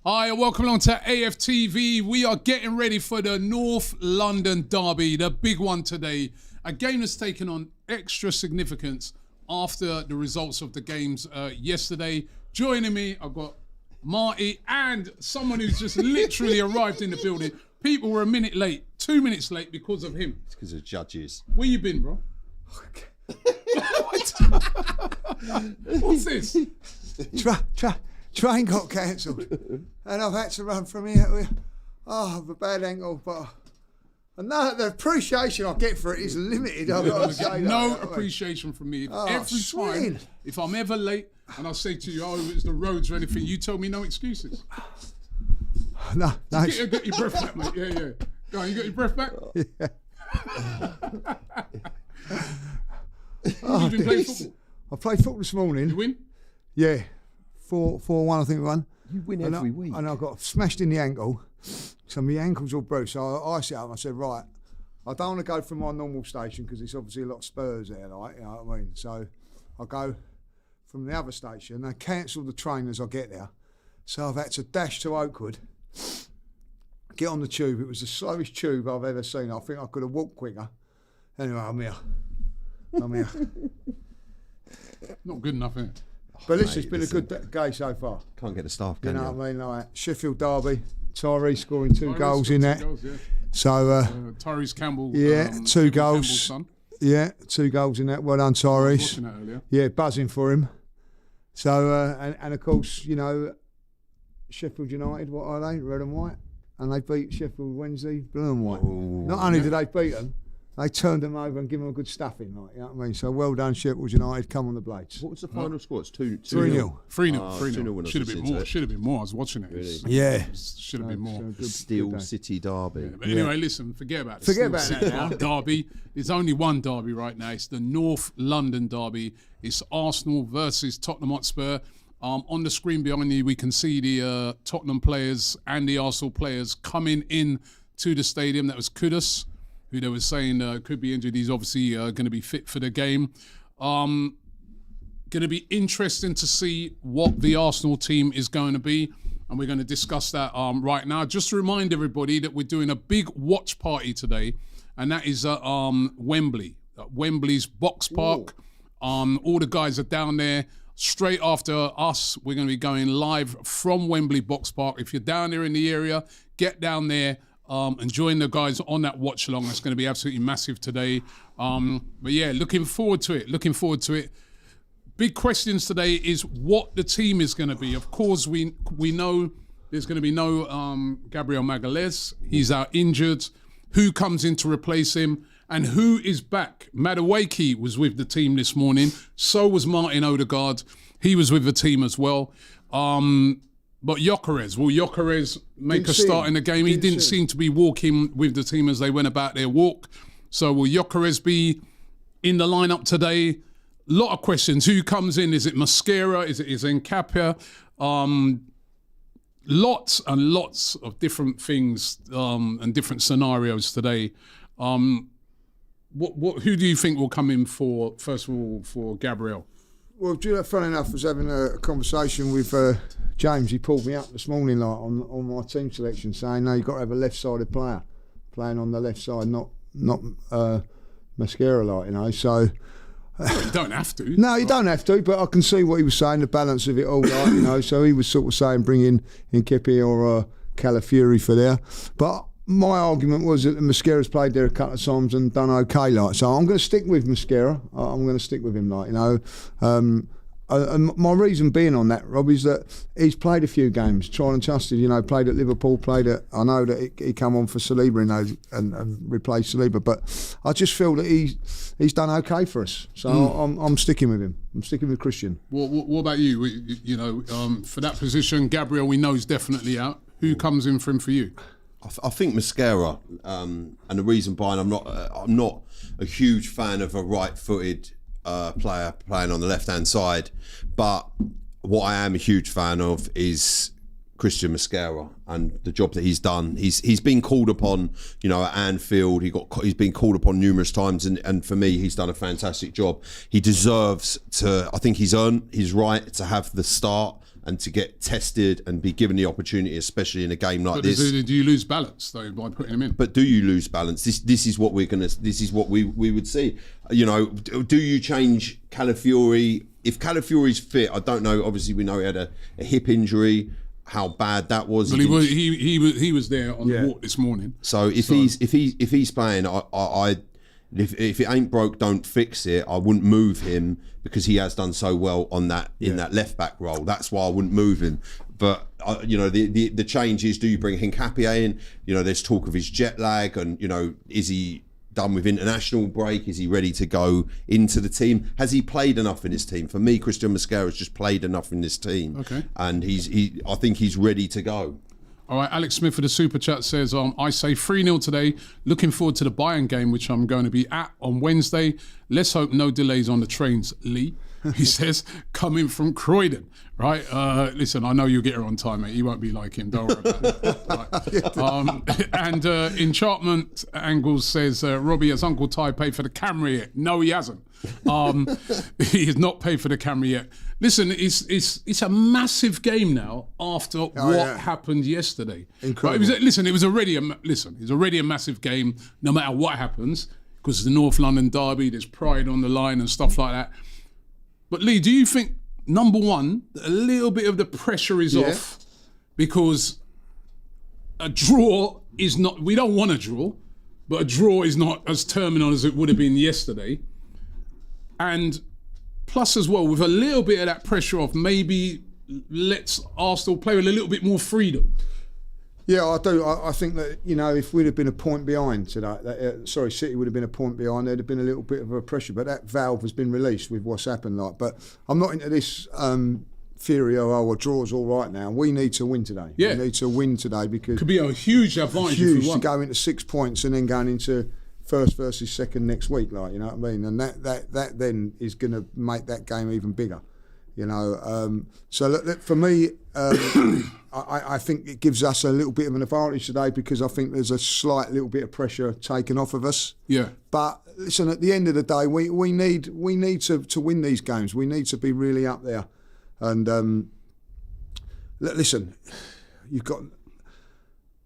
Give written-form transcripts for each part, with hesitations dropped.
Hi, and welcome along to AFTV. We are getting ready for the North London derby, the big one today. A game that's taken on extra significance after the results of the games yesterday. Joining me, I've got Marty and someone who's just literally arrived in the building. People were a minute late, 2 minutes late because of him. It's because of judges. Where you been, bro? What's this? Train got cancelled, and I've had to run from here. I have a bad ankle, but the appreciation I get for it is limited. I've got to say no appreciation from me. Every time, if I'm ever late, and I say to you, "Oh, it's the roads or anything," you tell me no excuses. No. Get your breath back, mate. Yeah. Go on, you got your breath back? Yeah. You been playing football? I played football this morning. You win? Yeah. 4-1, I think we won. You win every week. And I got smashed in the ankle. So my ankle's all bruised. So I sit up and I said, right, I don't want to go from my normal station because it's obviously a lot of Spurs there, like, you know what I mean? So I go from the other station. They cancel the train as I get there. So I've had to dash to Oakwood, get on the tube. It was the slowest tube I've ever seen. I think I could have walked quicker. Anyway, I'm here. Not good enough, is it? But listen, it's been a good day so far. Can't get the staff, You can know what I mean? Like Sheffield derby, Tyree scoring two goals in that. Yeah. So Tyrese Campbell. yeah, two goals. Campbell's son. Yeah, 2 goals in that. Well done, I was Tyrese. watching that earlier. Yeah, buzzing for him. So and of course, you know, Sheffield United. What are they? Red and white, and they beat Sheffield Wednesday, blue and white. Ooh. Not only did they beat them, they turned them over and give them a good stuffing, like, you know what I mean? So well done, Sheffield United. Come on the blades. What was the final score? It's 2-0. 3-0. 3-0. Should have been more. Should have been more. I was watching it. Really? Yeah. Should have been more. Good Steel day. City derby. Yeah, but anyway, listen, forget about it. Forget about that now. Derby. There's only one derby right now. It's the North London derby. It's Arsenal versus Tottenham Hotspur. On the screen behind you, we can see the Tottenham players and the Arsenal players coming in to the stadium. That was Kudus, who they were saying could be injured. He's obviously going to be fit for the game. Going to be interesting to see what the Arsenal team is going to be, and we're going to discuss that right now. Just to remind everybody that we're doing a big watch party today, and that is at Wembley, Wembley's Box Park. All the guys are down there. Straight after us, we're going to be going live from Wembley Box Park. If you're down there in the area, get down there and join the guys on that watch along. It's going to be absolutely massive today. But yeah, looking forward to it. Big questions today is what the team is going to be. Of course, we know there's going to be no Gabriel Magalhaes. He's out injured. Who comes in to replace him? And who is back? Madueke was with the team this morning. So was Martin Odegaard. He was with the team as well. But Gyökeres, will Gyökeres make a start in the game? He didn't seem to be walking with the team as they went about their walk. So will Gyökeres be in the lineup today? Lot of questions. Who comes in? Is it Mosquera? Is it Nkapia? Lots and lots of different things and different scenarios today. Who do you think will come in for, first of all, for Gabriel? Well, funny enough, I was having a conversation with James. He pulled me up this morning, like on my team selection, saying, "No, you've got to have a left-sided player playing on the left side, not Mosquera, like, you know." So well, you don't have to. No, you don't have to. But I can see what he was saying, the balance of it all, like, you know. So he was sort of saying, bring in Nkapia or Calafiori for there, but my argument was that Mosquera's played there a couple of times and done okay, like. So I'm going to stick with Mosquera. I'm going to stick with him, like, you know. And my reason being on that, Rob, is that he's played a few games, tried and trusted. You know, played at Liverpool, played at. I know that he come on for Saliba, you know, and replaced Saliba, but I just feel that he's done okay for us. So I'm sticking with him. I'm sticking with Christian. what about you? You know, for that position, Gabriel, we know is definitely out. Who comes in for him for you? I think Mosquera, and the reason behind I'm not a huge fan of a right-footed player playing on the left-hand side, but what I am a huge fan of is Christian Mosquera and the job that he's done. He's been called upon, you know, at Anfield. He's been called upon numerous times, and for me, he's done a fantastic job. He deserves to. I think he's earned his right to have the start and to get tested and be given the opportunity, especially in a game like this. Do you lose balance though by putting him in? But do you lose balance? This is what this is what we would see. You know, do you change Calafiori? If Calafiori's fit, I don't know. Obviously, we know he had a hip injury. How bad that was. Well, he was there on the walk this morning. So if he's playing, if it ain't broke, don't fix it. I wouldn't move him because he has done so well on that in that left back role. That's why I wouldn't move him. But you know, the change is: do you bring Hincapie in? You know, there's talk of his jet lag, and you know, is he done with international break? Is he ready to go into the team? Has he played enough in his team? For me, Christian Mosquera's just played enough in this team. Okay. And I think he's ready to go. All right, Alex Smith for the Super Chat says, I say 3-0 today. Looking forward to the Bayern game, which I'm going to be at on Wednesday. Let's hope no delays on the trains, Lee. He says, coming from Croydon, right? Listen, I know you'll get here on time, mate. You won't be like him. Don't worry about it. Right. And Enchantment Angles says, Robbie, has Uncle Ty paid for the camera yet? No, he hasn't. He has not paid for the camera yet. Listen, it's a massive game now after what happened yesterday. Incredible. Right? It was already a massive game, no matter what happens, because it's the North London derby. There's pride on the line and stuff like that. But Lee, do you think, number one, a little bit of the pressure is off because a draw is not, we don't want a draw, but a draw is not as terminal as it would have been yesterday. And plus as well, with a little bit of that pressure off, maybe let's Arsenal play with a little bit more freedom. Yeah, I do. I think that, you know, if we'd have been a point behind today, City would have been a point behind, there'd have been a little bit of a pressure, but that valve has been released with what's happened. But I'm not into this theory of, a draw's all right now. We need to win today. Yeah. We need to win today because... Could be a huge advantage huge if we won. to go into 6 points and then going into first versus second next week, you know what I mean? And that then is going to make that game even bigger. You know, so look, for me, I think it gives us a little bit of an advantage today because I think there's a slight little bit of pressure taken off of us. Yeah. But listen, at the end of the day, we need to win these games. We need to be really up there. And listen, you've got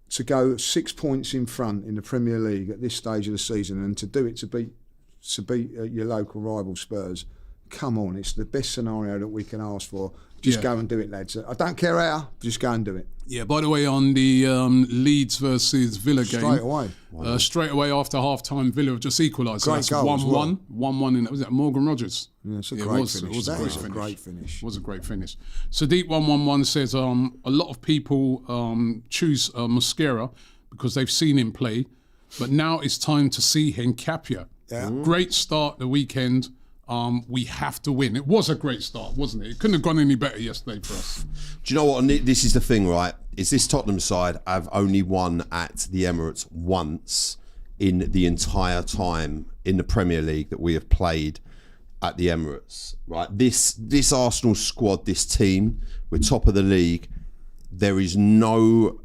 to go 6 points in front in the Premier League at this stage of the season, and to do it to beat your local rival Spurs. Come on, it's the best scenario that we can ask for. Just go and do it, lads. I don't care how, just go and do it. Yeah, by the way, on the Leeds versus Villa game... Straight straight away. away after half-time, Villa have just equalised. So that's 1-1. 1-1 in... Was that Morgan Rogers? Yeah, it's a great finish. It was a great finish. It was a great finish. Sadiq 111 says, a lot of people choose Mosquera because they've seen him play, but now it's time to see Hincapie. Yeah. Great start the weekend. We have to win. It was a great start, wasn't it? It couldn't have gone any better yesterday for us. Do you know what? This is the thing, right? Is this Tottenham side have only won at the Emirates once in the entire time in the Premier League that we have played at the Emirates, right? This Arsenal squad, this team, we're top of the league. There is no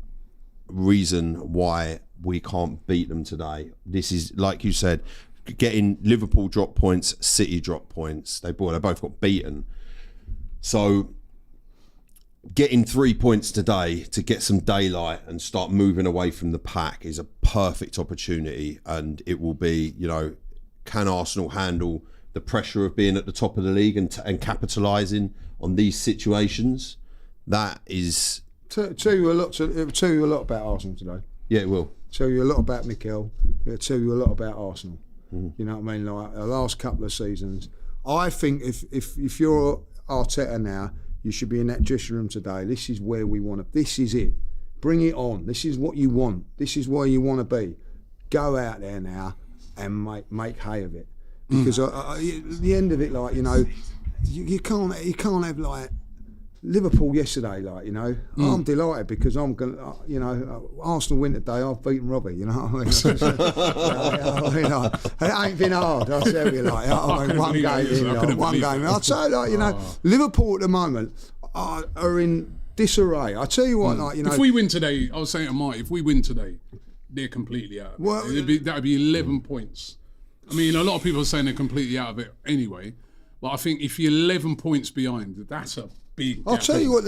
reason why we can't beat them today. This is, like you said, getting Liverpool drop points, City drop points. They both got beaten. So getting 3 points today to get some daylight and start moving away from the pack is a perfect opportunity. And it will be, you know, can Arsenal handle the pressure of being at the top of the league and capitalising on these situations? That is... It will tell you a lot about Arsenal today. Yeah, it will. Tell you a lot about Mikel. It'll tell you a lot about Arsenal. You know what I mean? Like the last couple of seasons, I think if you're Arteta now, you should be in that dressing room today. This is where we want to. This is it. Bring it on. This is what you want. This is where you want to be. Go out there now and make hay of it. Because at the end of it, like, you know, you can't have like Liverpool yesterday, like, you know. I'm delighted because I'm gonna, you know, Arsenal win today. I've beaten Robbie, you know what I mean? It ain't been hard, I tell you, like, one game. I'll tell you, like, you know, Liverpool at the moment are in disarray. I tell you what, like, you know, if we win today, I was saying to Mike, if we win today, they're completely out of it. Well, that would be 11 points. I mean, a lot of people are saying they're completely out of it anyway, but I think if you're 11 points behind, that's a big I'll gap. tell you what,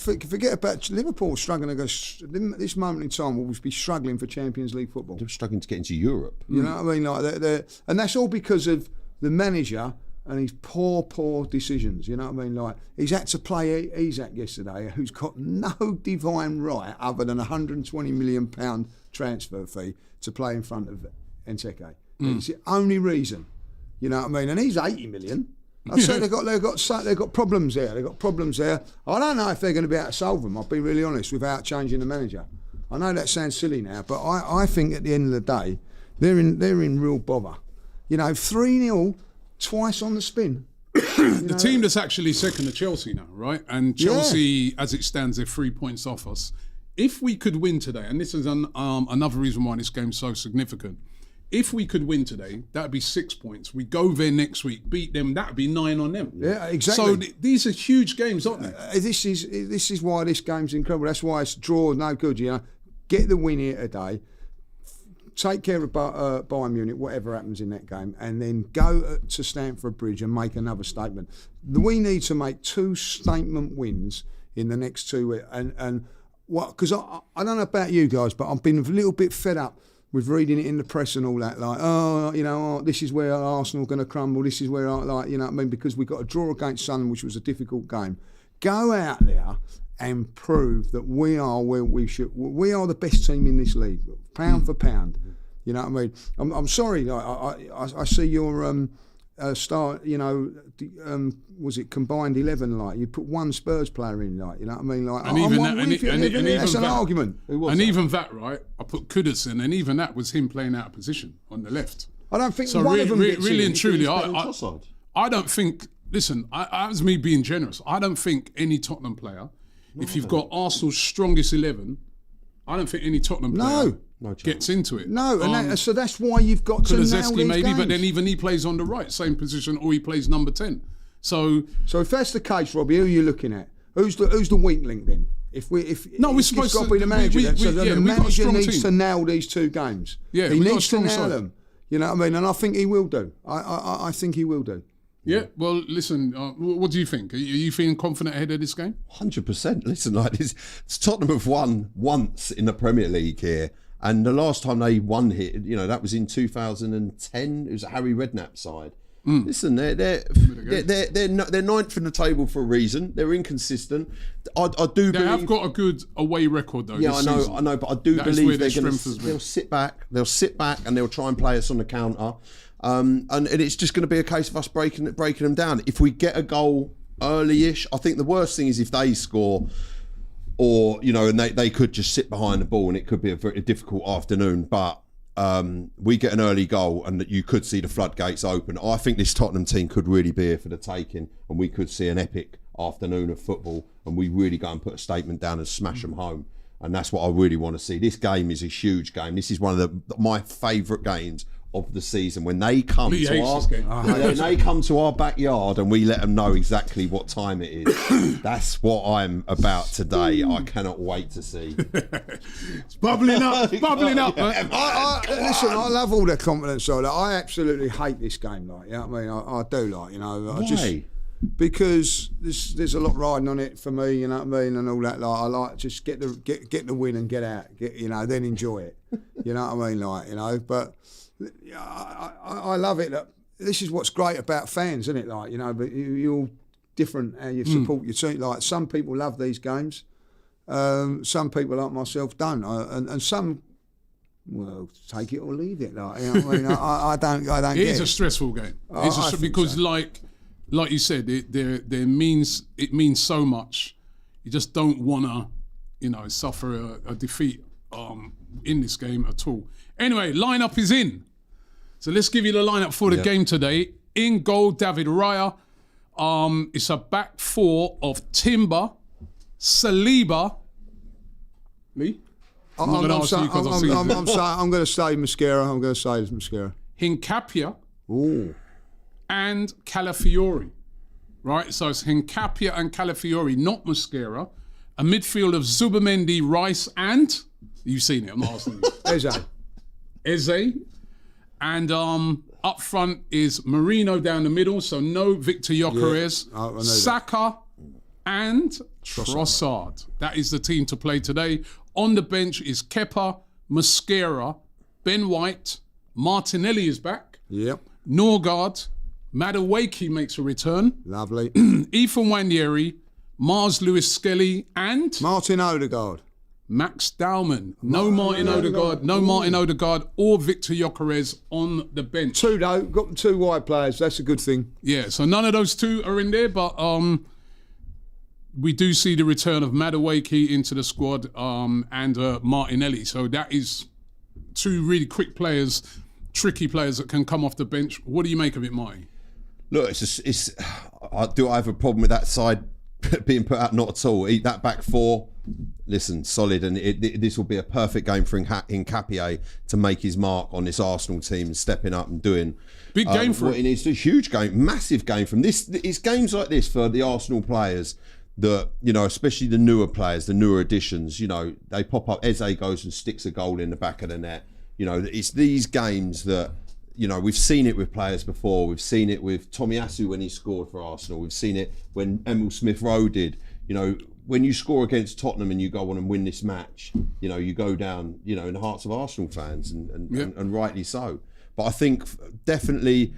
forget about Liverpool struggling against this moment in time. We'll be struggling for Champions League football. They're struggling to get into Europe. You know what I mean? Like and that's all because of the manager and his poor decisions. You know what I mean? Like he's had to play Isak yesterday, who's got no divine right other than £120 million transfer fee to play in front of Enteke. It's the only reason. You know what I mean? And he's 80 million. I say they've got problems there. They've got problems there. I don't know if they're going to be able to solve them. I'll be really honest, without changing the manager. I know that sounds silly now, but I think at the end of the day, they're in real bother. You know, 3-0, twice on the spin. The team that's actually second to Chelsea now, right? And Chelsea, as it stands, they're 3 points off us. If we could win today, and this is another reason why this game's so significant. If we could win today, that'd be 6 points. We go there next week, beat them, that'd be 9 on them. Yeah, exactly. So these are huge games, aren't they? This is why this game's incredible. That's why it's draw no good. You know, get the win here today. Take care of Bayern Munich, whatever happens in that game, and then go to Stamford Bridge and make another statement. We need to make 2 statement wins in the next 2 weeks. And what? Because I don't know about you guys, but I've been a little bit fed up with reading it in the press and all that, like, this is where Arsenal are going to crumble, this is where, you know what I mean, because we got a draw against Sunderland, which was a difficult game. Go out there and prove that we are where we should. We are the best team in this league, pound for pound. You know what I mean? I'm sorry, like, I see your start, you know, was it combined 11? Like you put one Spurs player in, like, you know what I mean? Like, and even that's an argument. And even that, right? I put Kudus in, and even that was him playing out of position on the left. I don't think so. One of them Really and truly, Trossard. I don't think. Listen, as me being generous, I don't think any Tottenham player, if you've got Arsenal's strongest 11, I don't think any Tottenham player gets into it. No, and so that's why you've got to nail these maybe, games. but then even he plays on the right, same position, or he plays number 10. So if that's the case, Robbie, who are you looking at? Who's the weak link then? We're supposed to be the manager. The manager needs to nail these 2 games. Yeah, he needs to nail them. You know what I mean? And I think he will do. I think he will do. Yeah, well, listen, what do you think? Are you feeling confident ahead of this game? 100%. Listen, like this, Tottenham have won once in the Premier League here, and the last time they won here, you know, that was in 2010. It was a Harry Redknapp side. Listen, they're 9th in the table for a reason. They're inconsistent. I do believe they have got a good away record though. Yeah, I know, but I do believe they'll sit back, and they'll try and play us on the counter. And it's just going to be a case of us breaking them down. If we get a goal early-ish, I think the worst thing is if they score, or, you know, and they could just sit behind the ball, and it could be a very difficult afternoon. But we get an early goal, and you could see the floodgates open. I think this Tottenham team could really be here for the taking, and we could see an epic afternoon of football, and we really go and put a statement down and smash them home. And that's what I really want to see. This game is a huge game. This is one of my favourite games of the season, when they come to our backyard and we let them know exactly what time it is. That's what I'm about today. I cannot wait to see. It's bubbling up. Listen, I love all their confidence. So I absolutely hate this game. Like, you know what I mean? I do, like, you know. Why? Because there's a lot riding on it for me, you know what I mean, and all that. Like, I like just get the win and get out, you know, then enjoy it. You know what I mean, like, you know. But I love it. That this is what's great about fans, isn't it? Like, you know, but you're different how you support your team. Like, some people love these games, some people like myself don't, and some. Well, take it or leave it. Like, you know what I mean? I don't get it. It is a stressful game. Because so. Like you said, it means so much. You just don't want to, you know, suffer a defeat in this game at all. Anyway, lineup is in. So let's give you the lineup for the game today. In goal, David Raya. It's a back 4 of Timber, Saliba. Lee? I'm going to say Mascara. I'm going to say it's Mascara. Hincapia. Ooh. And Calafiori, right? So it's Hincapia and Calafiori, not Mascara. A midfield of Zubimendi, Rice, and you've seen it. I'm not asking you. Eze. And up front is Marino down the middle, so no Victor Gyökeres, Saka, and Trossard. That is the team to play today. On the bench is Kepa, Mosquera, Ben White, Martinelli is back. Yep. Norgard, Madueke makes a return. Lovely. Ethan Wanyeri, Mars Lewis Skelly, and Martin Odegaard. Max Dowman. No Martin Odegaard or Victor Gyökeres on the bench. Two though, got 2 wide players. That's a good thing. Yeah, so none of those 2 are in there, but we do see the return of Madueke into the squad and Martinelli. So that is 2 really quick players, tricky players that can come off the bench. What do you make of it, Marty? Look, do I have a problem with that side being put out? Not at all. That back 4, listen, solid, and this will be a perfect game for Nketiah to make his mark on this Arsenal team, stepping up and doing big game for what he needs to. Huge game, massive game from this. It's games like this for the Arsenal players that, you know, especially the newer players, the newer additions. You know, they pop up. Eze goes and sticks a goal in the back of the net. You know, it's these games that, you know, we've seen it with players before. We've seen it with Tomiyasu when he scored for Arsenal. We've seen it when Emil Smith-Rowe did. You know, when you score against Tottenham and you go on and win this match, you know, you go down, you know, in the hearts of Arsenal fans, and rightly so. But I think definitely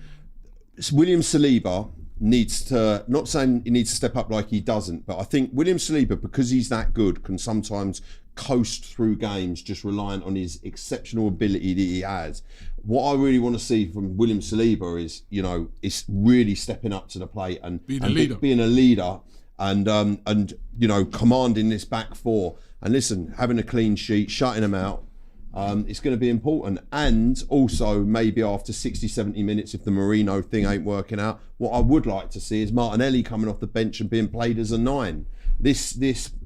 William Saliba needs to, not saying he needs to step up like he doesn't, but I think William Saliba, because he's that good, can sometimes coast through games just reliant on his exceptional ability that he has. What I really want to see from William Saliba is, you know, is really stepping up to the plate and being a leader and you know, commanding this back 4. And listen, having a clean sheet, shutting them out, it's going to be important. And also maybe after 60, 70 minutes, if the Merino thing ain't working out, what I would like to see is Martinelli coming off the bench and being played as a 9. This,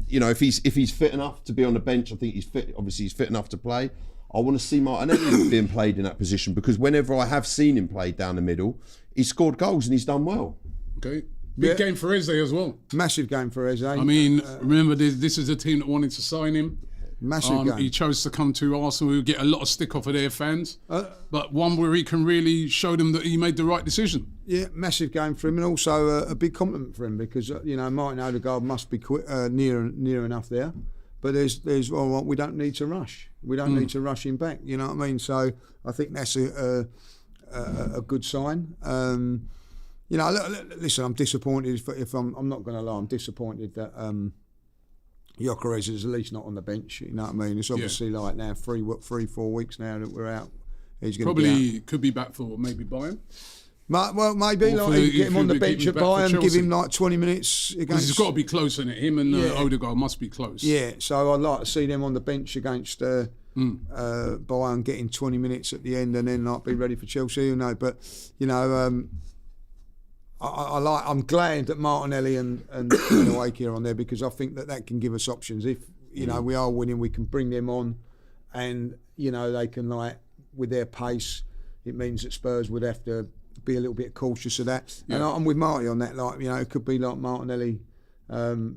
you know, if he's fit enough to be on the bench, I think he's fit. Obviously, he's fit enough to play. I want to see Martinelli being played in that position, because whenever I have seen him played down the middle, he's scored goals and he's done well. Okay. Big game for Eze as well. Massive game for Eze. I mean, remember, this is a team that wanted to sign him. Massive game. He chose to come to Arsenal, who get a lot of stick off of their fans, but one where he can really show them that he made the right decision. Yeah, massive game for him, and also a big compliment for him, because you know, Martin Odegaard must be near enough there. But there's well, we don't need to rush. We don't need to rush him back. You know what I mean? So I think that's a good sign. You know, listen, I'm disappointed. If I'm not going to lie, I'm disappointed that Gyökeres is at least not on the bench. You know what I mean? It's obviously like now 3-4 weeks now that we're out. He's going to probably could be back for maybe Bayern. Well, maybe like get him on the bench at Bayern, give him like 20 minutes against. He's got to be close, isn't it? Him and Odegaard must be close. Yeah, so I'd like to see them on the bench against Bayern, getting 20 minutes at the end, and then like be ready for Chelsea. You know, but you know, I'm glad that Martinelli and Madueke are on there, because I think that can give us options. If you know we are winning, we can bring them on, and you know they can, like, with their pace, it means that Spurs would have to be a little bit cautious of that. Yeah. And I'm with Marty on that. Like, you know, it could be like Martinelli, you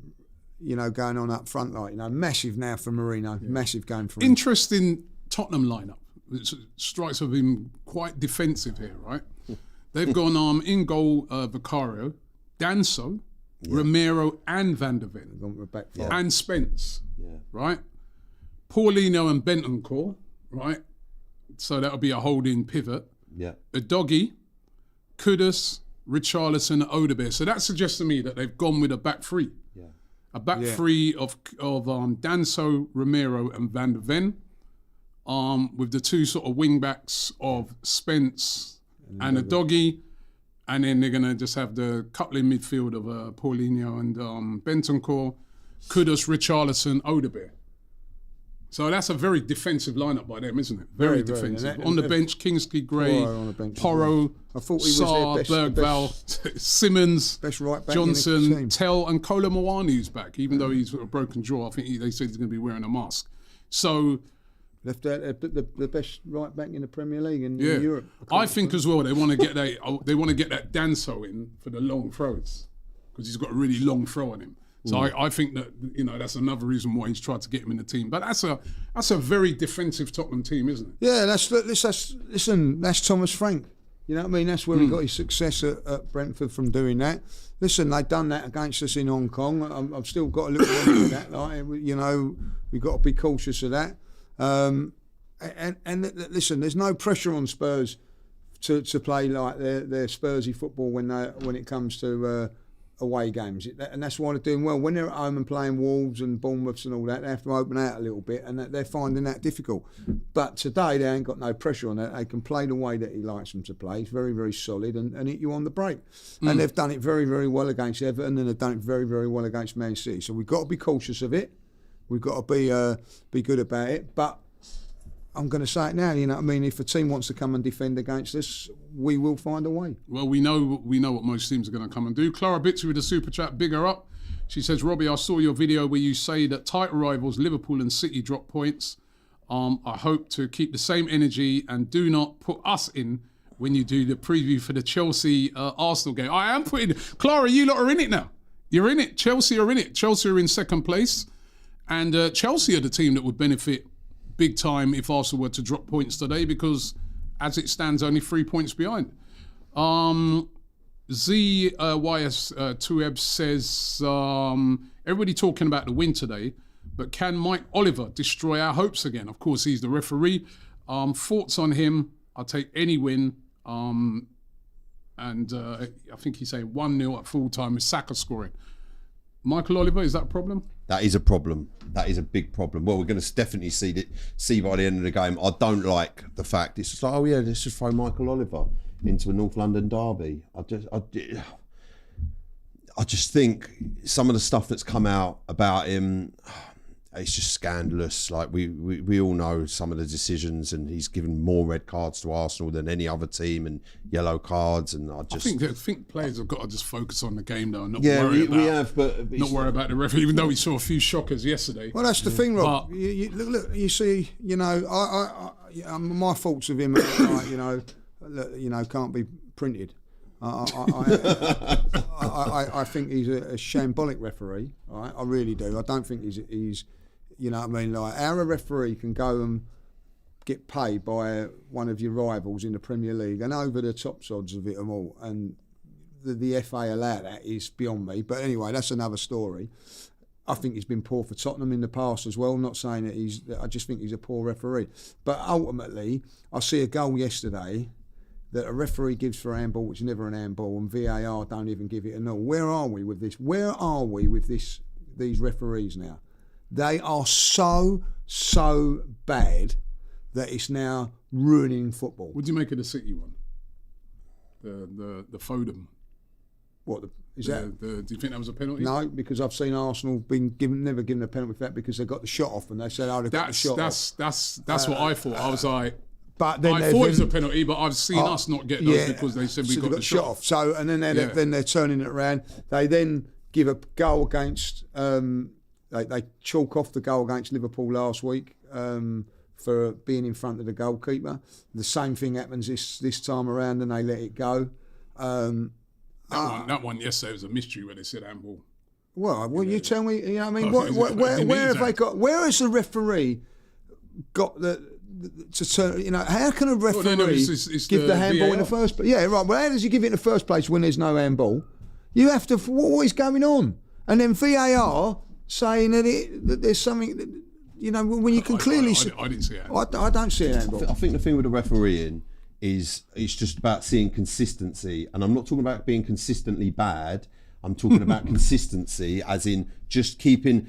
know, going on up front. Like, you know, massive now for Merino. Yeah. Massive game for him. Interesting Tottenham lineup. It strikes have been quite defensive here, right? They've gone in goal, Vicario, Danso, Romero, and Van der Ven, and Spence, right? Paulinho and Bentancur, right? So that'll be a holding pivot. Yeah. Udogie, Kudus, Richarlison, Odegaard. So that suggests to me that they've gone with a back 3. Yeah. A back 3 of Danso, Romero, and Van der Ven, with the 2 sort of wing backs of Spence and Udogie, and then they're gonna just have the couple in midfield of Paulinho and Bentancur, Kudus, Richarlison, Odegaard. So that's a very defensive lineup by them, isn't it? Very defensive. On the bench, Kingsley Gray, Porro, Sarr, Bergvall, Simmons, best right back Johnson, Tell, and Kolo Muani's back, even though he's got a broken jaw. I think they said he's going to be wearing a mask. So the best right back in the Premier League in Europe. I think as well they want to get that Danso in for the long throws, because he's got a really long throw on him. So I think that, you know, that's another reason why he's tried to get him in the team. But that's a very defensive Tottenham team, isn't it? Yeah, that's Thomas Frank. You know what I mean? That's where he got his success at Brentford from doing that. Listen, they've done that against us in Hong Kong. I've still got a little bit of that. Like, you know, we've got to be cautious of that. And listen, there's no pressure on Spurs to play like their Spursy football when it comes to away games, and that's why they're doing well. When they're at home and playing Wolves and Bournemouths and all that, they have to open out a little bit, and they're finding that difficult. But today they ain't got no pressure on that. They can play the way that he likes them to play. It's very, very solid and hit you on the break. And they've done it very, very well against Everton, and they've done it very, very well against Man City. So we've got to be cautious of it. We've got to be good about it. But I'm going to say it now, you know what I mean? If a team wants to come and defend against us, we will find a way. Well, we know what most teams are going to come and do. Clara Bitsy with a super chat, big her up. She says, Robbie, I saw your video where you say that title rivals Liverpool and City drop points. I hope to keep the same energy and do not put us in when you do the preview for the Chelsea Arsenal game. I am putting Clara, you lot are in it now. You're in it. Chelsea are in it. Chelsea are in second place, and Chelsea are the team that would benefit big time if Arsenal were to drop points today, because as it stands, only 3 points behind. ZYS2Eb says, everybody talking about the win today, but can Mike Oliver destroy our hopes again? Of course, he's the referee. Thoughts on him? I'll take any win. I think he's saying 1-0 at full time with Saka scoring. Michael Oliver, is that a problem? That is a problem. That is a big problem. Well, we're going to definitely see by the end of the game. I don't like the fact it's just like, oh yeah, let's just throw Michael Oliver into a North London derby. I just think some of the stuff that's come out about him, it's just scandalous. Like we all know some of the decisions, and he's given more red cards to Arsenal than any other team, and yellow cards. And I think players have got to just focus on the game though, and not worry about the referee. Even though we saw a few shockers yesterday. Well, that's the thing, Rob. Look, you see, you know, my thoughts of him, you know, can't be printed. I think he's a shambolic referee. Right? I really do. I don't think he's you know what I mean. Like, how a referee can go and get paid by one of your rivals in the Premier League and over the top odds of it all, and the FA allow that is beyond me. But anyway, that's another story. I think he's been poor for Tottenham in the past as well. I'm not saying that I just think he's a poor referee. But ultimately, I see a goal yesterday that a referee gives for a handball, which is never an handball, and VAR don't even give it a no. Where are we with this? Where are we with these referees now? They are so bad that it's now ruining football. What do you make of the City one? The Foden. What is that? Do you think that was a penalty? No, because I've seen Arsenal never given a penalty for that because they got the shot off and they said, "Oh, they got the shot off." That's what I thought. I was like. But then I thought it was a penalty, but I've seen us not get those because they said we got the shot off. So, and then they're turning it around. They then give a goal against. They chalk off the goal against Liverpool last week for being in front of the goalkeeper. The same thing happens this time around, and they let it go. That one yesterday was a mystery when they said handball. Well, you tell me. You know what I mean? Where have they got? Where has the referee got to turn? You know, how can a referee give the handball in the first place? Yeah, right. Well, how does he give it in the first place when there's no handball? You have to. What is going on? And then VAR saying that there's something. That, you know, when you can clearly see. I didn't see it. I don't see a handball. I think the thing with the refereeing is it's just about seeing consistency, and I'm not talking about being consistently bad. I'm talking about consistency, as in just keeping,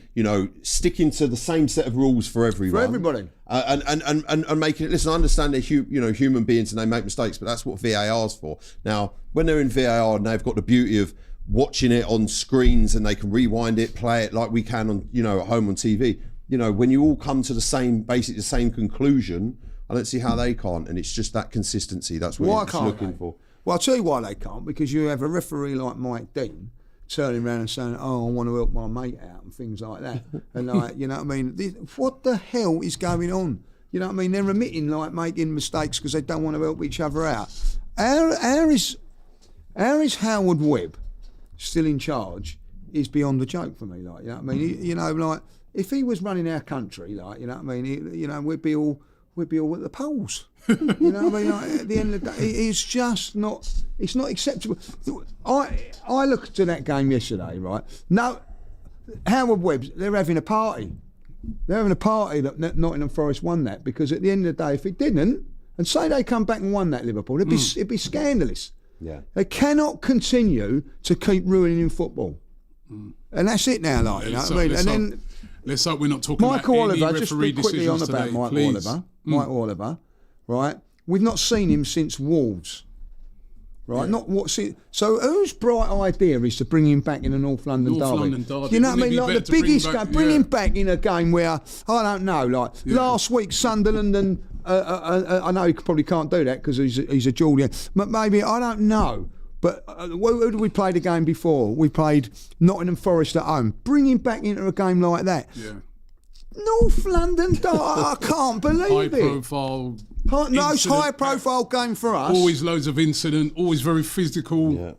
sticking to the same set of rules for everyone. For everybody. And making it. Listen, I understand they're human beings and they make mistakes, but that's what VAR's for. Now, when they're in VAR and they've got the beauty of watching it on screens and they can rewind it, play it like we can on, at home on TV. When you all come to the same conclusion, I don't see how they can't. And it's just that consistency. That's what you're looking for. Well, I'll tell you why they can't, because you have a referee like Mike Dean turning around and saying, "Oh, I want to help my mate out," and things like that. And what the hell is going on? You know what I mean? They're admitting making mistakes because they don't want to help each other out. How is Howard Webb still in charge is beyond the joke for me. You know what I mean? If he was running our country, we'd be all we'd be all at the polls. You know what I mean? Like, at the end of the day, it's just not. It's not acceptable. I looked to that game yesterday, right? No, Howard Webb's. They're having a party. They're having a party that Nottingham Forest won that, because at the end of the day, if it didn't, and say they come back and won that Liverpool, it'd be scandalous. Yeah. They cannot continue to keep ruining football. And that's it now, like, you know what I mean? And then let's hope we're not talking Michael about any Oliver, just referee quickly on decisions about today, Michael please. Oliver. Michael Oliver, right? We've not seen him since Wolves. Right, not what. So whose bright idea is to bring him back in a North London derby? You know what I mean? Like the biggest game, bring him back in a game where I don't know. Like last week, Sunderland and I know he probably can't do that because he's a Julian. But maybe I don't know. But who did we play the game before? We played Nottingham Forest at home. Bring him back into a game like that. Yeah. North London derby. I can't believe it. High profile. Most high profile game for us. Always loads of incident, always very physical. Yeah.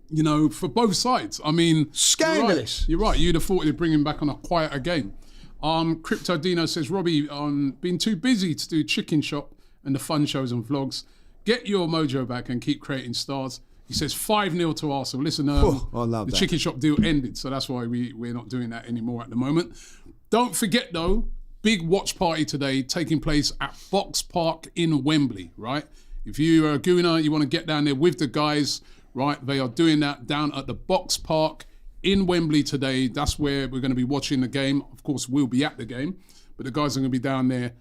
You know, for both sides. I mean, scandalous. You're right. You'd have thought they'd bring him back on a quieter game. Crypto Dino says, Robbie, been too busy to do Chicken Shop and the fun shows and vlogs. Get your mojo back and keep creating stars. He says 5-0 to Arsenal. Listen, I love the that. Chicken Shop deal ended, so that's why we're not doing that anymore at the moment. Don't forget though, big watch party today taking place at Box Park in Wembley, right? If you are a gooner, you want to get down there with the guys, right? They are doing that down at the Box Park in Wembley today. That's where we're going to be watching the game. Of course, we'll be at the game, but the guys are going to be down there.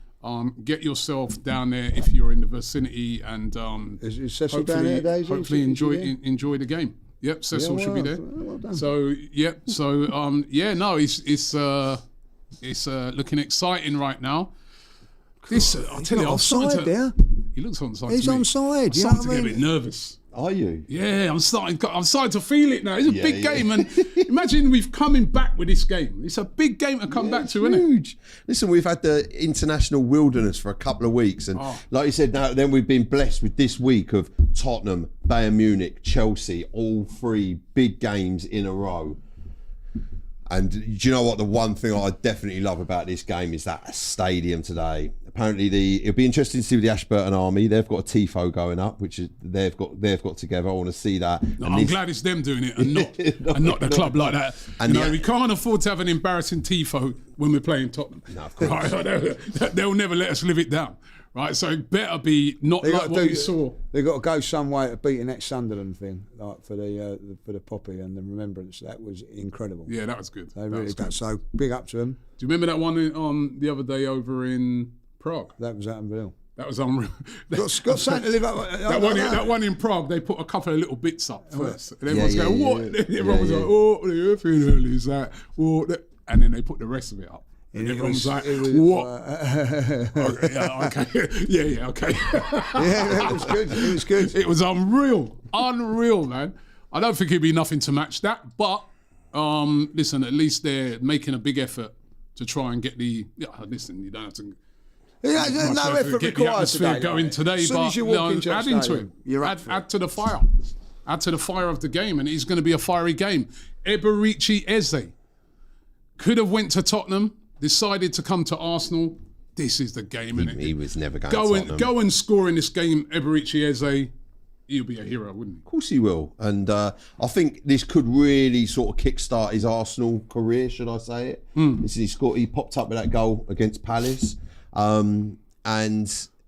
Get yourself down there if you're in the vicinity, and is Cecil down there today? Hopefully enjoy the game. Yep, Cecil should be there. Well done. So yep, so it's looking exciting right now. This I'll tell you, I'm starting offside to, there. He looks onside. He's to me. onside. I'm You know starting what to I get a bit nervous. Are you? Yeah, I'm starting to feel it now. It's a big game, and imagine we've coming back with this game. It's a big game to come back to, isn't it? Huge. Listen, we've had the international wilderness for a couple of weeks, and like you said, now then we've been blessed with this week of Tottenham, Bayern Munich, Chelsea, all three big games in a row. And do you know what? The one thing I definitely love about this game is that stadium today. Apparently, it'll be interesting to see with the Ashburton Army. They've got a tifo going up, which is they've got together. I want to see that. No, I'm glad it's them doing it and not the club like that. And we can't afford to have an embarrassing tifo when we're playing Tottenham. No, of course. Right? They'll never let us live it down. Right, so it better be not like what we saw. They've got to go some way to beating that Sunderland thing, like for the poppy and the remembrance. That was incredible. Yeah, that was good. They really done. So big up to them. Do you remember that one the other day over in Prague? That was unreal. That was unreal. Got something to live up. That one in Prague, they put a couple of little bits up first. And everyone's Yeah, going, what? yeah. Everyone was like, oh, the effing hell is that? And then they put the rest of it up. And everyone's like, what? Okay, yeah, okay. Yeah, okay. Yeah, it was good. It was good. It was unreal, man. I don't think it'd be nothing to match that, but listen, at least they're making a big effort to try and get the. Yeah, listen, you don't have to. Yeah, there's no effort get the required atmosphere today. going today, As soon but as you walk into add that into stadium, it. you're up for Add it. to the fire. Add to the fire of the game, and it's going to be a fiery game. Eberici Eze could have went to Tottenham, decided to come to Arsenal. This is the game, innit? He was never going to Tottenham. Go and score in this game, Eberici Eze. He'll be a hero, wouldn't he? Of course he will. And I think this could really sort of kickstart his Arsenal career, should I say it. He popped up with that goal against Palace. And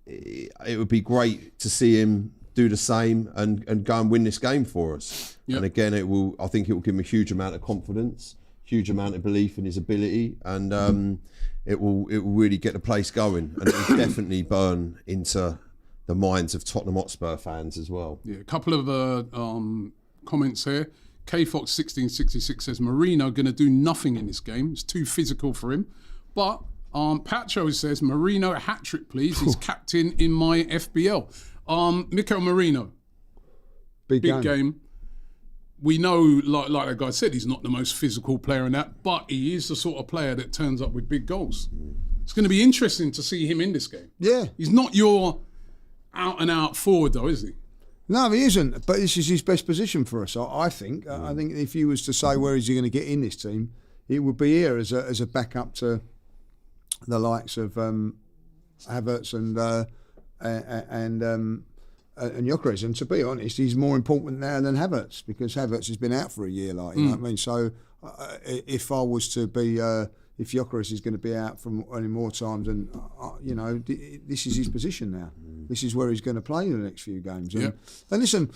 it would be great to see him do the same and go and win this game for us. Yep. And again, I think it will give him a huge amount of confidence, huge amount of belief in his ability, and it will really get the place going, and it will definitely burn into the minds of Tottenham Hotspur fans as well. Yeah, a couple of comments here. KFox1666 says Mourinho going to do nothing in this game. It's too physical for him. But Pacho says Mourinho hat-trick, please. He's captain in my FBL. Mikel Mourinho, big game. We know, like that guy said, he's not the most physical player in that, but he is the sort of player that turns up with big goals. It's going to be interesting to see him in this game. Yeah. He's not your out-and-out forward, though, is he? No, he isn't. But this is his best position for us, I think. I think if you was to say where is he going to get in this team, it would be here as a backup to the likes of Havertz and Gyökeres. And to be honest, he's more important now than Havertz because Havertz has been out for a year. Like you know what I mean. So if I was to be, if Gyökeres is going to be out for any more times, and you know, this is his position now. This is where he's going to play in the next few games. And listen,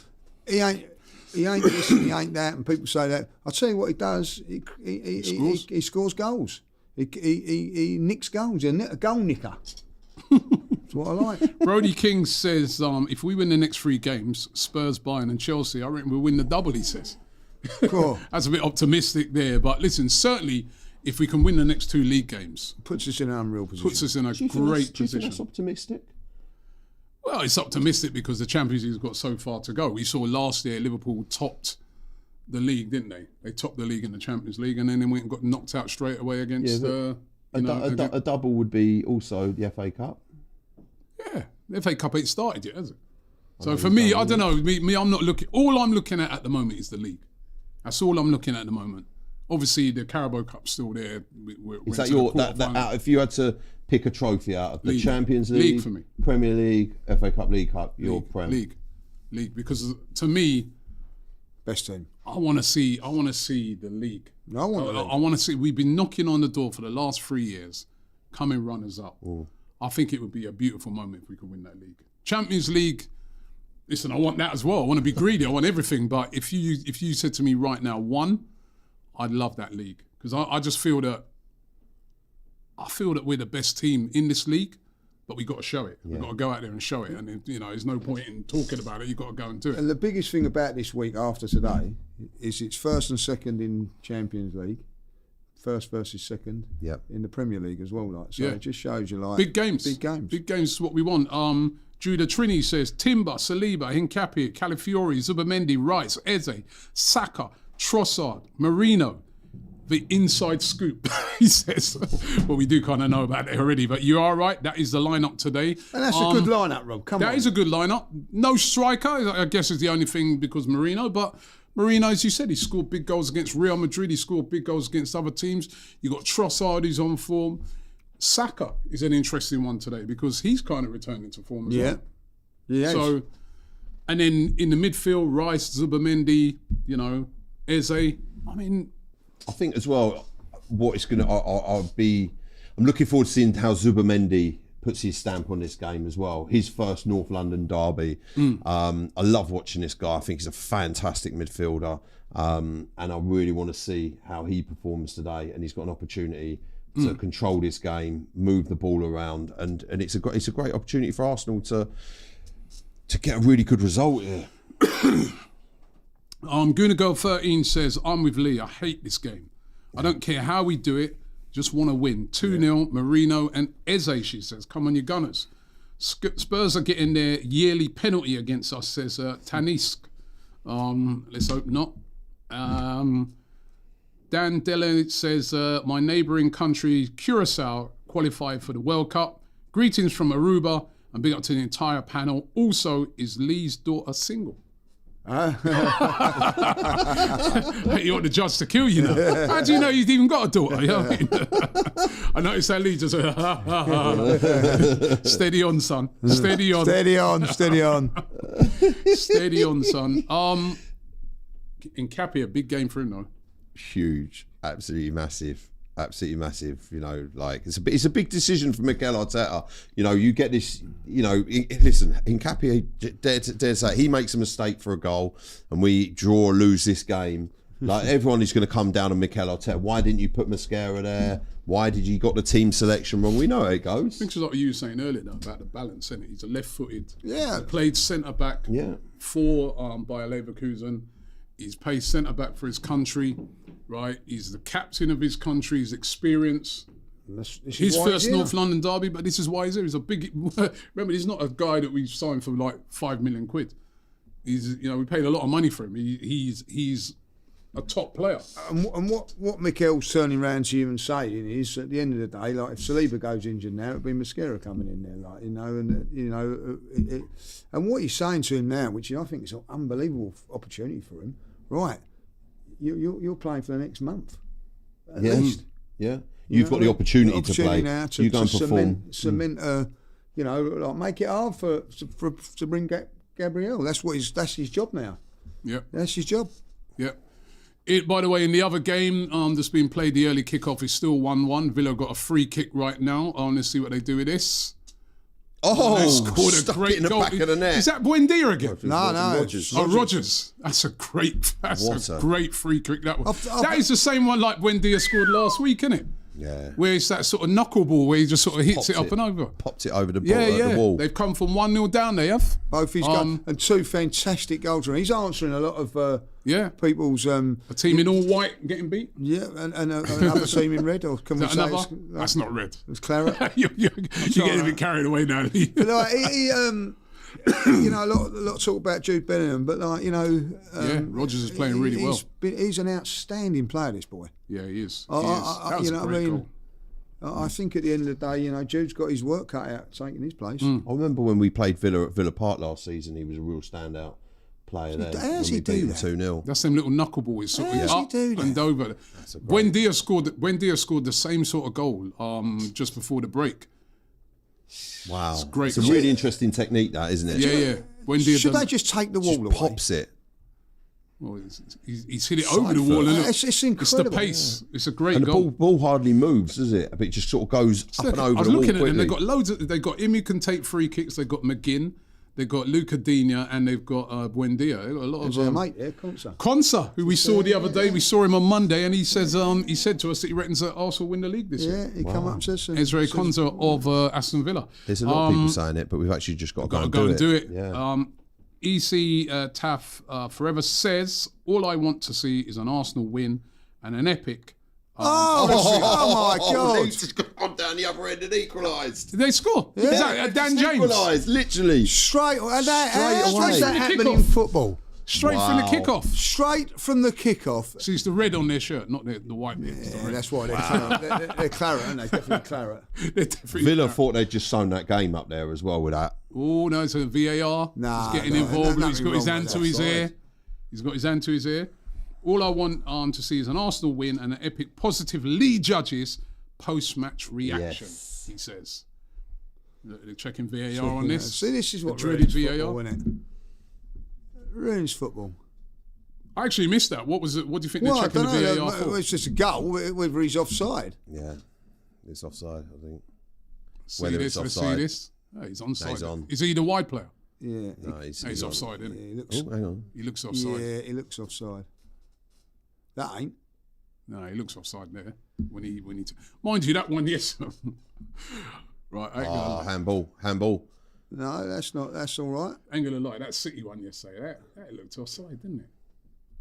he ain't this and he ain't that, and people say that. I'll tell you what he does. He scores goals. He nicks goals. He's a goal nicker. That's what I like. Brody King says, if we win the next 3 games, Spurs, Bayern and Chelsea, I reckon we'll win the double, he says. Cool. That's a bit optimistic there. But listen, certainly, if we can win the next 2 league games... Puts us in an unreal position. Puts us in a great Do you position. think that's optimistic? Well, it's optimistic because the Champions League's got so far to go. We saw last year Liverpool topped the league, didn't they? They topped the league in the Champions League and then they went and got knocked out straight away against... A double would be also the FA Cup. Yeah, the FA Cup ain't started yet, has it? So for me, I don't know. Me, I'm not looking. All I'm looking at the moment is the league. That's all I'm looking at the moment. Obviously, the Carabao Cup's still there. Is that your if you had to pick a trophy out of the Champions League, for me, Premier League, FA Cup, League Cup, your Prem League, because to me, best team. I want to see the league. I want to see. We've been knocking on the door for the last 3 years, coming runners up. I think it would be a beautiful moment if we could win that league. Champions League. Listen, I want that as well. I want to be greedy. I want everything. But if you said to me right now, 1, I'd love that league because I just feel that we're the best team in this league, but we got to show it. We've got to go out there and show it. And there's no point in talking about it. You've got to go and do it. And the biggest thing about this week after today is it's first and second in Champions League, first versus second in the Premier League as well. Like so, it just shows you like big games. Big games. Big games is what we want. Judah Trini says Timber, Saliba, Hincapié, Calafiori, Zubamendi, Rice, Eze, Saka, Trossard, Marino. The inside scoop, he says. Well, we do kind of know about it already, but you are right. That is the lineup today. And that's a good lineup, Rob. Come on. That is a good lineup. No striker, I guess, is the only thing because Marino. But Marino, as you said, he scored big goals against Real Madrid. He scored big goals against other teams. You got Trossard, who's on form. Saka is an interesting one today because he's kind of returning to form as well. Yeah. So, and then in the midfield, Rice, Zubamendi, Eze. I think as well, what it's going to, I'm looking forward to seeing how Zubamendi puts his stamp on this game as well. His first North London derby. I love watching this guy. I think he's a fantastic midfielder. And I really want to see how he performs today. And he's got an opportunity to control this game, move the ball around. And it's a great opportunity for Arsenal to get a really good result here. Guna Girl 13 says, I'm with Lee. I hate this game. I don't care how we do it. Just want to win. 2-0, Marino and Eze, she says. Come on, you Gunners. Spurs are getting their yearly penalty against us, says Tanisk. Let's hope not. Dan Dele says, my neighbouring country, Curacao, qualified for the World Cup. Greetings from Aruba and big up to the entire panel. Also, is Lee's daughter single? You want the judge to kill you now. How do you know you've even got a daughter? You know what I mean? I noticed that Lee just went, steady on, son. Steady on. Steady on, steady on. Steady on, son. Hincapié, a big game for him though. Huge, absolutely massive. It's a big decision for Mikel Arteta. You get this. Listen, Hincapié, dare say he makes a mistake for a goal, and we draw or lose this game. Like everyone is going to come down on Mikel Arteta. Why didn't you put Mascara there? Why did you got the team selection wrong? We know how it goes. I think it's like you were saying earlier though, about the balance. Isn't it? He's a left-footed. Yeah. He played centre back. Yeah. For Bayer Leverkusen. He's played centre back for his country. Right, he's the captain of his country. His experience. His first North London derby, but this is why he's here. He's a big. Remember, he's not a guy that we signed for like £5 million. He's, we paid a lot of money for him. He's a top player. And what Mikel's turning around to you and saying is, at the end of the day, like if Saliba goes injured now, it'll be Mascara coming in there, and what he's saying to him now, which I think is an unbelievable opportunity for him, right? You're playing for the next month, at least. Yeah. You've got the opportunity to play. Now you go and perform. Cement You know, like make it hard to bring Gabriel. That's his job now. Yeah. That's his job. Yeah. By the way, in the other game that's been played, the early kickoff is still 1-1. Villa got a free kick right now. Let's see what they do with this. Oh, scored a stuck great it in the goal. back of the net. Is that Buendia again? No. Rodgers. Rodgers. That's a great free kick. That is the same one like Buendia scored last week, isn't it? Yeah. Where it's that sort of knuckleball where he just sort of hits it up and over. Popped it over the wall. They've come from 1-0 down, they have. Both his goals and 2 fantastic goals. He's answering a lot of people's... a team in all white getting beat? Yeah, and another team in red. Or can we say that's not red. It's claret. You're getting a bit carried away now. But like, you know, a lot of talk about Jude Bellingham, but like, you know... Rodgers is playing really well. He's an outstanding player, this boy. Yeah, he is. That was a great goal. I think at the end of the day, you know, Jude's got his work cut out taking his place. I remember when we played Villa at Villa Park last season, he was a real standout player there. How does he do that? 2-0. That's them little knuckleballs sort of up and over. Buendia scored the same sort of goal just before the break. Wow. It's great. It's a really interesting technique, that, isn't it? Yeah. Buendia Should they just take the wall away? Pops it. Well, he's hit it over the wall. And it's incredible. It's the pace. Yeah. It's a great and goal. The ball hardly moves, does it? But it just sort of goes up and over the wall. I was looking at them. Quickly. They've got loads. They've got Imi can take free kicks. They've got McGinn. They've got Luca Digna, and they've got Buendia. They've got a lot of their mate there, Konsa. Konsa, who we saw the other day. We saw him on Monday, and he said to us that he reckons that Arsenal win the league this year. Yeah, he come up to us. Ezra Konsa of Aston Villa. There's a lot of people saying it, but we've actually just got to go and do it. Yeah. EC Taff Forever says, all I want to see is an Arsenal win and an epic. Oh my God. Leeds just gone down the other end and equalised. Did they score? Yeah. Is that Dan James? Equalised, literally. Straight away. away. That happening in Kickoff. football. Straight from the kickoff. Straight from the kickoff. See, it's the red on their shirt, not the white bit. Yeah, that's why they're claret, aren't they? Definitely claret. They're definitely Villa claret. thought they'd just sewn that game up there as well with that. Oh, no, it's a VAR. Nah, he's getting involved. no, He's got his hand to his offside. ear. He's got his hand to his ear. All I want to see is an Arsenal win and an epic positive Lee Judges post-match reaction, he says. They're checking VAR on this. See, this is what dreaded ruins VAR. football, isn't it? Ruins football. I actually missed that. What was it? What do you think Well, they're I checking don't the know. VAR for? It's just a goal, whether he's offside. Yeah, it's offside, I think. See Whether this, it's let's offside. see this. Oh, he's onside. he's on. Is he the wide player? Yeah. No, he's He's on. offside, isn't Yeah, he? he looks. Oh, hang on. He looks offside. Yeah, he looks offside. That ain't. No, he looks offside there. When he mind you, that one, yes. Right, I ain't Handball. No, that's not. That's all right. ain't gonna lie, that City one yesterday, that looked offside, didn't it?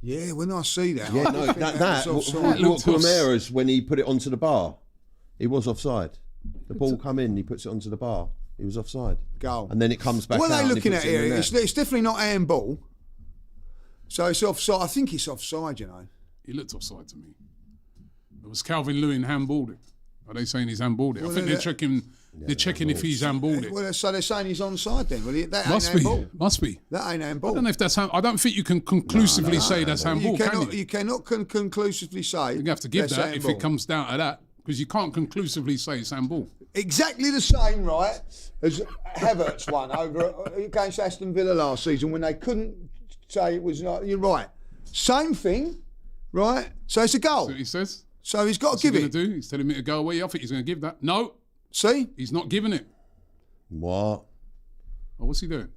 Yeah, when I see that, Yeah, I no, think that was offside. That looked Guimaraes, when he put it onto the bar, he was offside. The ball come in, he puts it onto the bar, he was offside. Goal. And then it comes back What out. are they and he looking puts at it in here? the It's net. definitely not handball. So it's offside. I think it's offside, you know. He looked offside to me. It was Calvin Lewin handballed it. Are they saying he's handballed it? I think they're checking. They're checking if he's handballed it. Well, so they're saying he's onside then. Well, that Must ain't be. handball. Must be. That ain't handball. I don't know if that's. I don't think you can conclusively say that's handball. You cannot conclusively say. You have to give that's that if handball. it comes down to that, because you can't conclusively say it's handball. Exactly the same, right, as Havertz won over against Aston Villa last season when they couldn't say it was not. You're right. Same thing, right? So it's a goal. That's what he says. So he's got What's to give he it. going to do? He's telling me to go away. I think he's going to give that. No, See? he's not giving it. What? Oh, what's he doing?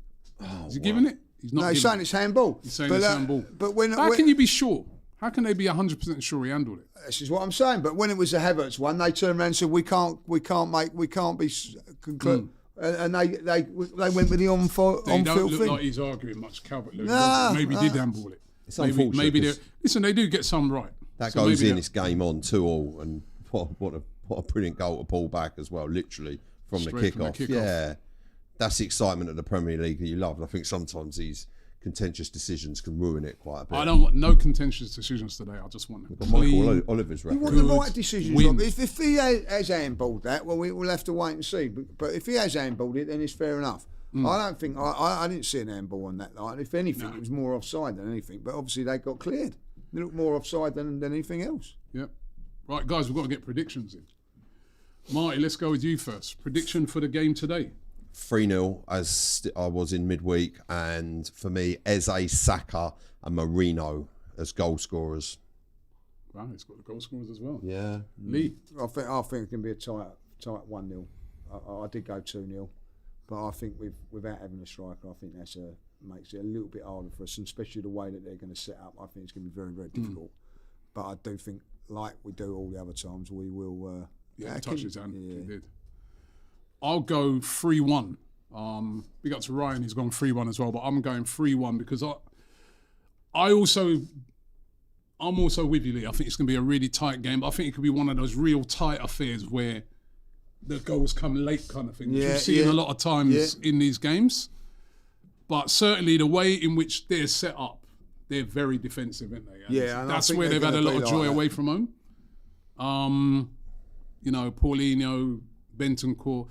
Is he giving it? He's not No, he's giving saying it. it's handball. He's saying it's handball. But when How can you be sure? How can they be 100% sure he handled it? this is what I'm saying. But when it was the Havertz one, they turned around and said we can't be conclude. And they went with the He on-field don't look thing. like he's arguing much. Calvert Lewin Nah, maybe did handball it. It's Maybe unfortunate. they listen. They do get some right. That So goes maybe in, it's game on 2-2, and what a brilliant goal to pull back as well, literally from the Straight from the kickoff. kickoff. Yeah, that's the excitement of the Premier League that you love. And I think sometimes these contentious decisions can ruin it quite a bit. I don't want no contentious decisions today. I just want a Michael clean. Oliver's You record. want the right decisions. win. If he has handballed that, well, we'll have to wait and see. But if he has handballed it, then it's fair enough. I don't think I didn't see an handball on that line. If anything, it was more offside than anything. But obviously they got cleared. They looked more offside than anything else. Yep. Right, guys, we've got to get predictions in. Marty, let's go with you first. Prediction for the game today. 3-0 as I was in midweek, and for me, Eze, Saka and Marino as goal scorers. Wow, he's got the goal scorers as well. Yeah. Lee. I think it's going to be a tight 1-0. I did go 2-0, but I think without having a striker, I think that's makes it a little bit harder for us, and especially the way that they're going to set up. I think it's going to be very, very difficult. But I do think, like we do all the other times, we will. Touch his hand. Yeah. He did. I'll go 3-1. Big up to Ryan, he's gone 3-1 as well, but I'm going 3-1 because I'm also with you, Lee. I think it's going to be a really tight game, but I think it could be one of those real tight affairs where the goals come late kind of thing, which we've seen a lot of times in these games. But certainly the way in which they're set up, they're very defensive, aren't they? And that's where they've had a lot of joy away from home. Paulinho, Bentancur.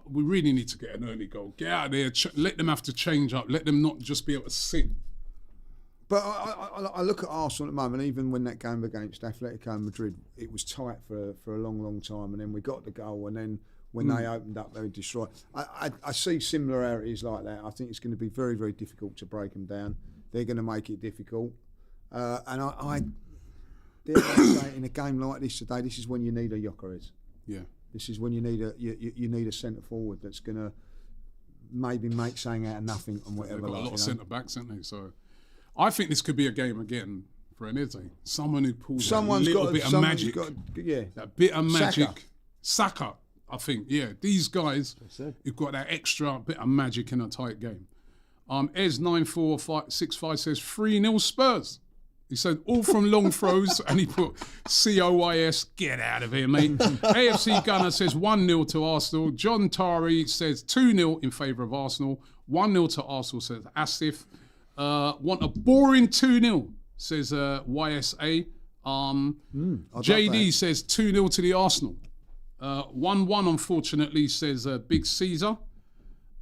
We really need to get an early goal. Get out of there. Let them have to change up. Let them not just be able to sit. But I look at Arsenal at the moment, even when that game against Atletico Madrid, it was tight for a long, long time, and then we got the goal, and then when they opened up, they were destroyed. I see similarities like that. I think it's going to be very, very difficult to break them down. They're going to make it difficult. And I dare I say, in a game like this today, this is when you need a Gyökeres. Yeah. This is when you need a centre forward that's going to maybe make something out of nothing and whatever. They've got a lot of centre backs, haven't they? So I think this could be a game again for an Eze. Someone who pulls a little bit of magic. That bit of magic. Saka, I think. Yeah, these guys who've got that extra bit of magic in a tight game. Ez9465 says 3-0 Spurs. He said all from long throws, and he put COYS. Get out of here, mate. AFC Gunner says 1-0 to Arsenal. John Tari says 2-0 in favour of Arsenal. 1-0 to Arsenal, says Asif. Want a boring 2-0, says YSA. JD says 2-0 to the Arsenal. 1-1, unfortunately, says Big Caesar.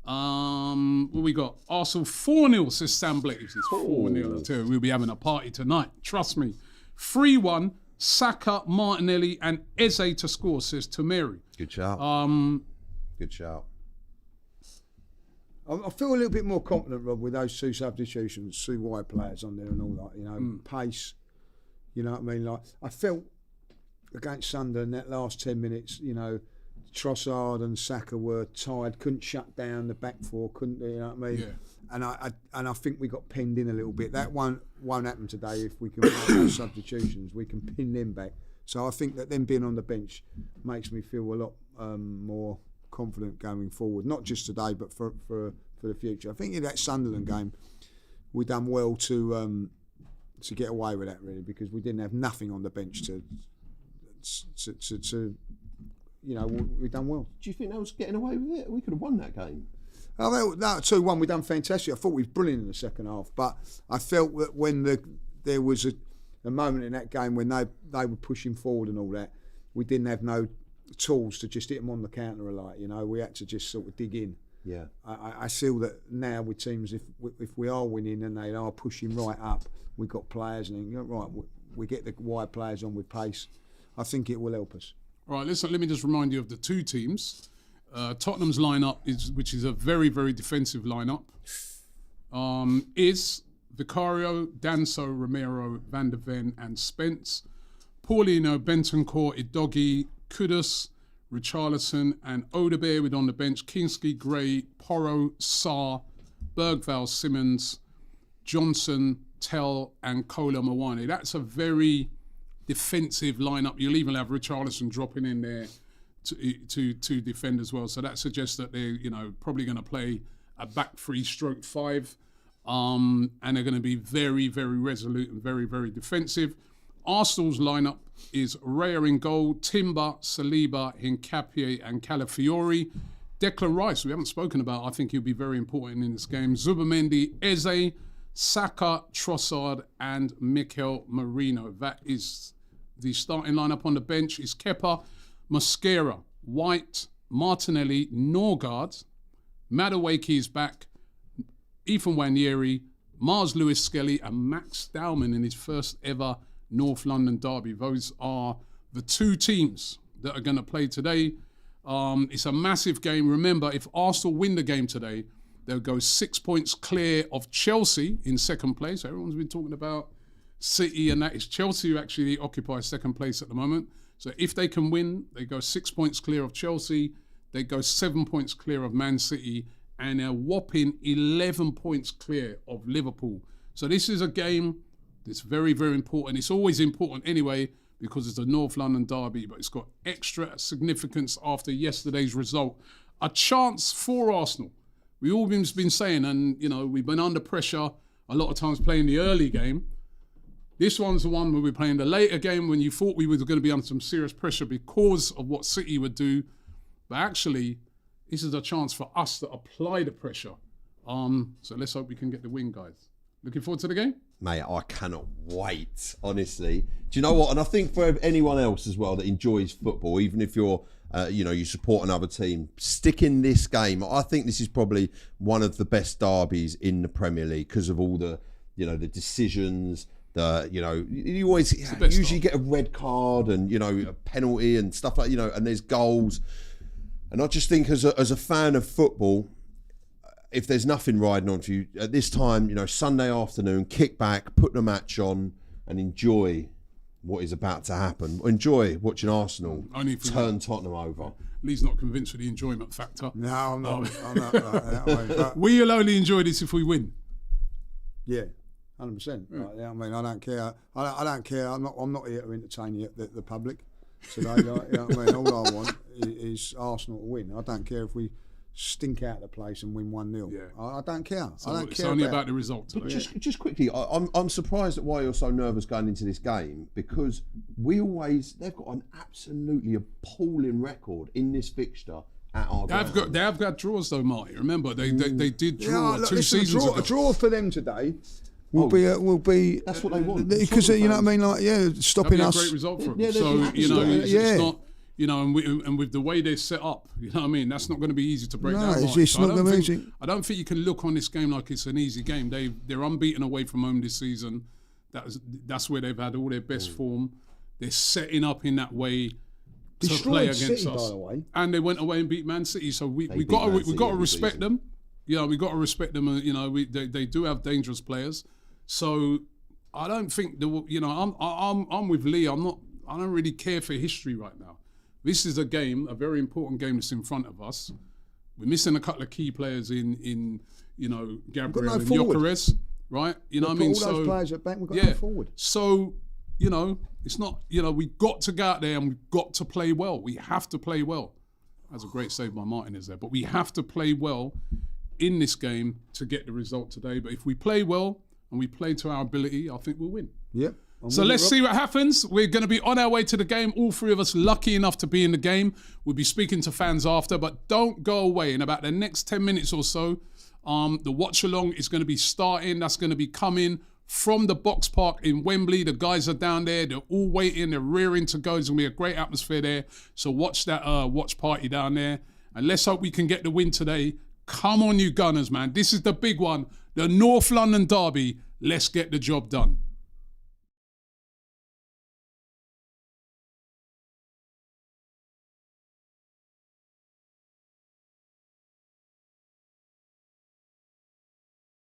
What we got? Arsenal 4-0, says Sam Blake. It's 4-0 too. We'll be having a party tonight. Trust me. 3-1, Saka, Martinelli, and Eze to score, says Tamiri. Good shout. Good shout. I feel a little bit more confident, Rob, with those two substitutions, two wide players on there and all that. Pace. You know what I mean? Like I felt against Sunderland that last 10 minutes. Trossard and Saka were tired, couldn't shut down the back four, couldn't they? You know what I mean? Yeah. And I think we got pinned in a little bit. That won't happen today if we can make those substitutions. We can pin them back. So I think that them being on the bench makes me feel a lot more confident going forward. Not just today, but for the future. I think in that Sunderland game, we done well to get away with that really, because we didn't have nothing on the bench to we've done well. Do you think that was getting away with it? We could have won that game. Oh, no, 2-1, we done fantastic. I thought we was brilliant in the second half, but I felt that when there was a moment in that game when they were pushing forward and all that, we didn't have no tools to just hit them on the counter a lot. We had to just sort of dig in. Yeah. I feel that now with teams, if we are winning and they are pushing right up, we've got players and we get the wide players on with pace. I think it will help us. All right, listen, let me just remind you of the two teams. Tottenham's lineup, which is a very, very defensive lineup, is Vicario, Danso, Romero, Van der Ven, and Spence. Paulinho, Bentancur, Udogie, Kudus, Richarlison, and Odebear with on the bench. Kingsley, Gray, Porro, Sarr, Bergvall, Simmons, Johnson, Tell, and Kola Mawane. That's a very defensive lineup. You'll even have Richarlison dropping in there to defend as well. So that suggests that they're probably going to play a back 3/5, and they're going to be very, very resolute and very, very defensive. Arsenal's lineup is Raya in goal, Timber, Saliba, Hincapié, and Calafiori. Declan Rice, we haven't spoken about. I think he'll be very important in this game. Zubimendi, Eze, Saka, Trossard, and Mikel Merino. That is the starting lineup. On the bench is Kepa, Mosquera, White, Martinelli, Norgard, Madueke is back, Ethan Nwaneri, Mars Lewis Skelly, and Max Dowman in his first ever North London derby. Those are the two teams that are going to play today. It's a massive game. Remember, if Arsenal win the game today, they'll go 6 points clear of Chelsea in second place. Everyone's been talking about City and that. It's Chelsea who actually occupy second place at the moment. So if they can win, they go 6 points clear of Chelsea. They go 7 points clear of Man City. And a whopping 11 points clear of Liverpool. So this is a game that's very, very important. It's always important anyway because it's a North London derby, but it's got extra significance after yesterday's result. A chance for Arsenal. We've all been saying, and we've been under pressure a lot of times playing the early game. This one's the one where we're playing the later game when you thought we were going to be under some serious pressure because of what City would do. But actually, this is a chance for us to apply the pressure. So let's hope we can get the win, guys. Looking forward to the game? Mate, I cannot wait, honestly. Do you know what? And I think for anyone else as well that enjoys football, even if you're, you support another team, stick in this game. I think this is probably one of the best derbies in the Premier League because of all the, the decisions. You always usually get a red card and, a penalty and stuff like, and there's goals. And I just think as a fan of football, if there's nothing riding on for you at this time, Sunday afternoon, kick back, put the match on and enjoy what is about to happen. Enjoy watching Arsenal turn Tottenham over. Lee's not convinced with the enjoyment factor. No, I'm not. I'm not like that way, but we'll only enjoy this if we win. Yeah, 100%. Right, I mean, I don't care. I don't care. I'm not here to entertain the public today. All I want is Arsenal to win. I don't care if we stink out the place and win 1-0. Yeah. I don't care. So I don't it's care only about the result today. But just quickly, I'm surprised at why you're so nervous going into this game because they've got an absolutely appalling record in this fixture at our ground. They have got draws though, Marty. Remember, they did draw two seasons ago. A draw for them today will be. That's what they want. Because you know what I mean, like stopping That'd us. be a great result for them. Yeah, so it's not. Yeah. And with the way they're set up, that's not going to be easy to break down. It's not going to be easy. I don't think you can look on this game like it's an easy game. They're unbeaten away from home this season. That's where they've had all their best form. They're setting up in that way to play against City, us. by the way. And they went away and beat Man City. So we got to respect them. We got to respect them. They do have dangerous players. So I don't think I'm with Lee. I don't really care for history right now. This is a very important game that's in front of us. We're missing a couple of key players in Gabriel and Gyökeres, right? You know what I mean? All those players at back, we've got to go forward. So, it's not, we've got to go out there and we've got to play well. We have to play well. That's a great save by Martinez there. But we have to play well in this game to get the result today. But if we play well and we play to our ability, I think we'll win. Yep. So let's see what happens. We're going to be on our way to the game. All three of us lucky enough to be in the game. We'll be speaking to fans after, but don't go away. In about the next 10 minutes or so, the watch along is going to be starting. That's going to be coming from the box park in Wembley. The guys are down there. They're all waiting. They're rearing to go. There's going to be a great atmosphere there. So watch that watch party down there. And let's hope we can get the win today. Come on, you Gunners, man. This is the big one. The North London derby. Let's get the job done.